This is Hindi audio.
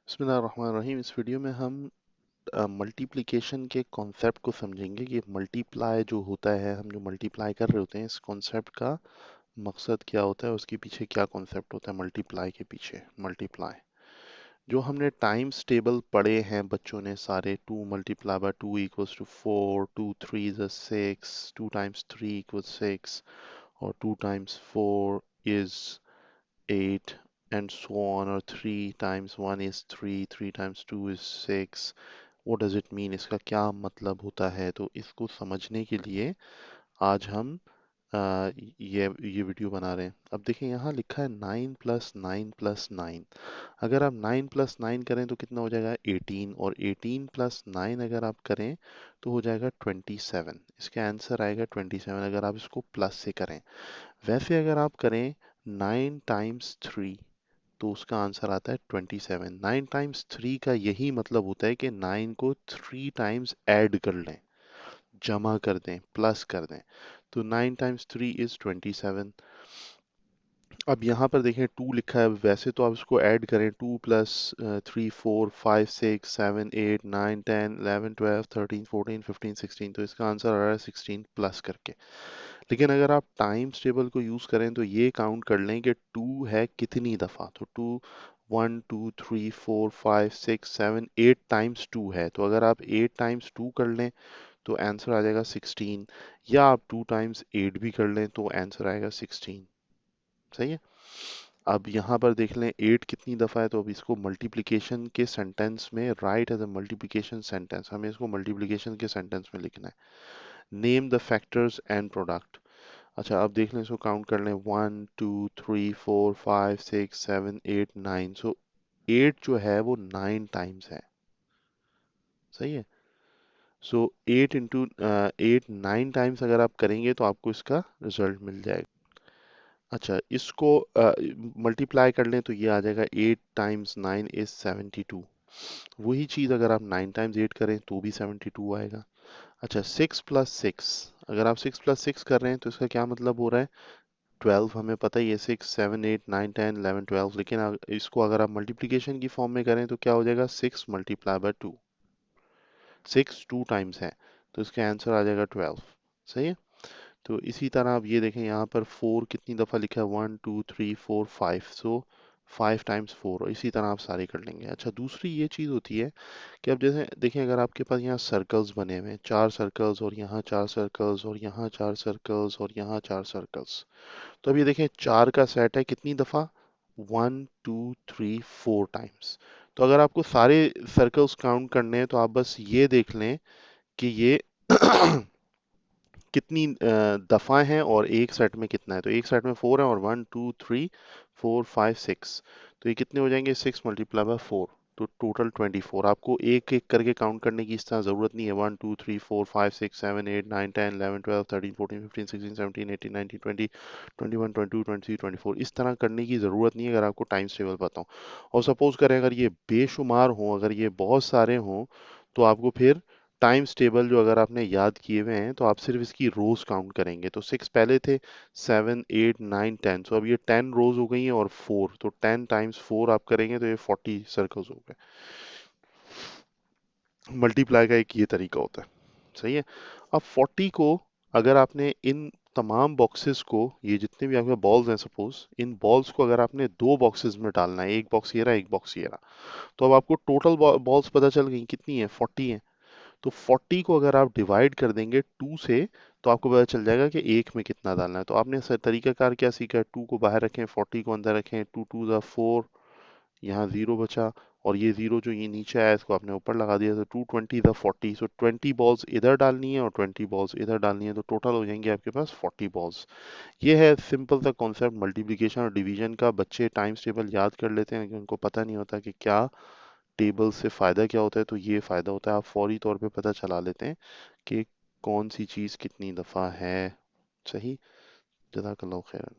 बिस्मिल्लाहिर्रहमानिर्रहीम। इस वीडियो में हम मल्टीप्लिकेशन के कॉन्सेप्ट को समझेंगे कि मल्टीप्लाई जो होता है, हम जो मल्टीप्लाई कर रहे होते हैं, इस कॉन्सेप्ट का मकसद क्या होता है, उसके पीछे क्या कॉन्सेप्ट होता है मल्टीप्लाई के पीछे। मल्टीप्लाई जो हमने टाइम्स टेबल पढ़े हैं बच्चों ने सारे, 2 multiply by 2 equals to 4, 2 3 is 6, 2 times 3 equals 6, और 2 times 4 is 8, and so on, or 3 times 1 is 3, 3 times 2 is 6. What does it mean? इसका क्या मतलब होता है? तो इसको समझने के लिए आज हम ये वीडियो बना रहे हैं। अब देखें, यहाँ लिखा है 9 प्लस 9 प्लस 9। अगर आप 9 प्लस 9 करें तो कितना हो जाएगा? 18, और 18 प्लस 9 अगर आप करें तो हो जाएगा 27। इसका आंसर आएगा 27 अगर आप इसको प्लस से करें। वैसे अगर आप करें 9 टाइम्स 3 तो उसका आंसर आता है 27। 9 टाइम्स 3 का यही मतलब होता है कि 9 को 3 टाइम्स ऐड कर लें, जमा कर दें, प्लस कर दें। तो 9 टाइम्स 3 इज 27। अब यहाँ पर देखें 2 लिखा है, वैसे तो आप इसको ऐड करें, 2 प्लस 3 4 5 6 7 8 9 10 11 12 13 14 15 16, तो इसका आंसर आ रहा है 16 प्लस करके। लेकिन अगर आप टाइम्स टेबल को यूज करें तो ये काउंट कर लें कि 2 है कितनी दफा। तो 2 1 2 3 4 5 6 7 8 टाइम्स 2 है, तो अगर आप 8 टाइम्स 2 कर लें तो आंसर आ जाएगा 16, या आप 2 टाइम्स 8 भी कर लें तो आंसर आएगा 16। सही है। अब यहाँ पर देख लें 8 कितनी दफा है, तो अब इसको मल्टीप्लिकेशन के सेंटेंस में write as a multiplication sentence, हमें इसको मल्टीप्लिकेशन के सेंटेंस में लिखना है। Name the factors and product. अच्छा, अब देख लें, इसको काउंट कर लें, 1 2 3 4 5 6 7 8 9। सो 8 जो है वो 9 टाइम्स है। सही है। सो 8 इंटू 8 9 टाइम्स अगर आप करेंगे तो आपको इसका रिजल्ट मिल जाएगा। अच्छा, इसको मल्टीप्लाई कर लें तो ये आ जाएगा 8 टाइम्स 9 इज 72। वही चीज़ अगर आप 9 टाइम्स 8 करें तो भी 72 आएगा। अच्छा, 6 प्लस 6, अगर आप 6 प्लस 6 कर रहे हैं तो इसका क्या मतलब हो रहा है? 12, हमें पता ही है, 6 7 8 9 10 11 12। लेकिन इसको अगर आप मल्टीप्लिकेशन की फॉर्म में करें तो क्या हो जाएगा? 6 मल्टीप्लाई बाय 2। 6 2 टाइम्स है, तो इसका आंसर आ जाएगा 12। सही है। तो इसी तरह आप ये देखें, यहाँ पर 4 कितनी दफ़ा लिखा है? 1 2 3 4 5। सो 5 टाइम्स 4, और इसी तरह आप सारे कर लेंगे। अच्छा, दूसरी ये चीज़ होती है कि अब जैसे देखें, अगर आपके पास यहाँ सर्कल्स बने हुए हैं, 4 सर्कल्स, और यहाँ 4 सर्कल्स, और यहाँ 4 सर्कल्स, और यहाँ 4 सर्कल्स, तो अब ये देखें 4 का सेट है कितनी दफ़ा? 1 2 3 4 टाइम्स। तो अगर आपको सारे सर्कल्स काउंट करने हैं तो आप बस ये देख लें कि ये कितनी दफ़ा हैं और एक सेट में कितना है। तो एक सेट में 4 है, और 1 2 3 4 5 6, तो ये कितने हो जाएंगे? 6 मल्टीप्लाई बाय 4, तो टोटल 24। आपको एक एक करके काउंट करने की इस तरह ज़रूरत नहीं है। 1 2 3 4 5 6 7 8 9 10 11 12 13 14 15 16 17 18 19 20 21 22 23 24, इस तरह करने की ज़रूरत नहीं है अगर आपको टाइम्स टेबल पता हो। और सपोज करें अगर ये बेशुमार हो, अगर ये बहुत सारे हों, तो आपको फिर टाइम्स टेबल जो अगर आपने याद किए हुए हैं तो आप सिर्फ इसकी रोज काउंट करेंगे। तो 6 पहले थे, 7 8 9 10, सो अब ये 10 रोज हो गई हैं, और 4, तो 10 टाइम्स 4 आप करेंगे तो ये 40 सर्कल्स हो गए। मल्टीप्लाई का एक ये तरीका होता है। सही है। अब 40 को अगर आपने इन तमाम बॉक्सेस को, ये जितने भी आपके बॉल्स हैं सपोज, इन बॉल्स को अगर आपने दो बॉक्सेस में डालना है, एक बॉक्स ये रहा, एक बॉक्स ये रहा, तो अब आपको टोटल बॉल्स पता चल गई कितनी है? 40 है। तो 40 को अगर आप डिवाइड कर देंगे 2 से, तो आपको पता चल जाएगा कि एक में कितना डालना है। तो आपने तरीकाकार क्या सीखा है? 2 को बाहर रखें, 40 को अंदर रखें, 2 2 ज़ा 4, यहाँ 0 बचा, और ये 0 जो ये नीचे आया इसको आपने ऊपर लगा दिया, तो 2 20 ज़ा 40। सो 20 बॉल्स इधर डालनी है और 20 बॉल्स इधर डालनी है, तो टोटल हो जाएंगे आपके पास 40 बॉल्स। ये है सिंपल सा कॉन्सेप्ट मल्टीप्लिकेशन और डिवीजन का। बच्चे टाइम्स टेबल याद कर लेते हैं लेकिन उनको पता नहीं होता कि क्या टेबल से फ़ायदा क्या होता है। तो ये फ़ायदा होता है, आप फौरी तौर पे पता चला लेते हैं कि कौन सी चीज़ कितनी दफ़ा है। सही। जज़ाकल्लाहु खैरन।